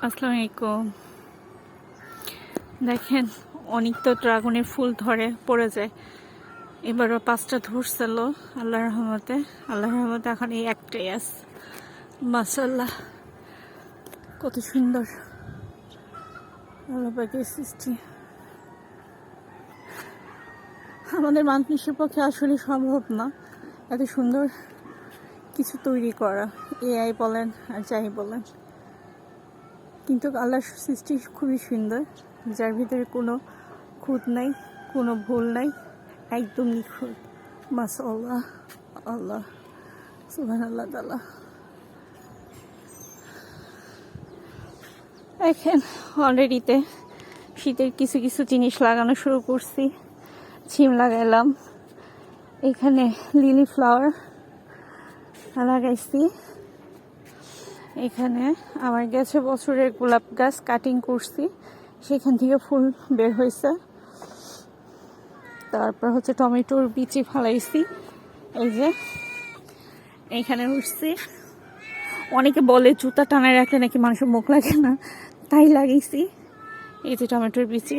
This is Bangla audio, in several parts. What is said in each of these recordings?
আসসালামু আলাইকুম। দেখেন অনেক তো ড্রাগনের ফুল ধরে পড়ে যায়, এবারও 5টা ধরছিল আল্লাহর রহমতে এখন এই একটাই আছে। মাশাআল্লাহ, কত সুন্দর আল্লাহ পাকের সৃষ্টি। আমাদের মানুষের পক্ষে আসলে সম্ভব না এত সুন্দর কিছু তৈরি করা, এআই বলেন আর যাই বলেন, কিন্তু আল্লাহর সৃষ্টি খুবই সুন্দর, যার ভিতরে কোনো খুঁত নাই, কোনো ভুল নাই, একদম নিখুঁত। মাশাআল্লাহ, আল্লাহ সুবহানাল্লাহ তাআলা। দেখেন অলরেডিতে শীতের কিছু কিছু জিনিস লাগানো শুরু করছি। ছিম লাগাইলাম, এখানে লিলি ফ্লাওয়ার লাগাইছি, এখানে আমার গেছে বছরের গোলাপ গাছ কাটিং করছি, সেখান থেকে ফুল বের হয়েছে। তারপর হচ্ছে টমেটোর বিচি ফালাইছি, এই যে এইখানে উঠছি। অনেকে বলে জুতা টানায় রাখলে নাকি মানুষের মুখ লাগে না, তাই লাগিয়েছি। এই যে টমেটোর বিচি।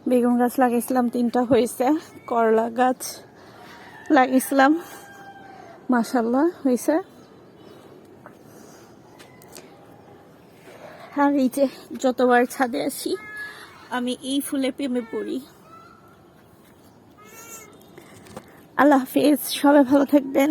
বেগুন গাছ লাগাইছিলাম, 3টা হয়েছে। করলা গাছ লাগিয়েছিলাম, মাশাআল্লাহ হয়েছে। আর এই যে যতবার ছাদে আসি আমি এই ফুলে প্রেমে পড়ি। আল্লাহ হাফেজ, সবাই ভালো থাকবেন।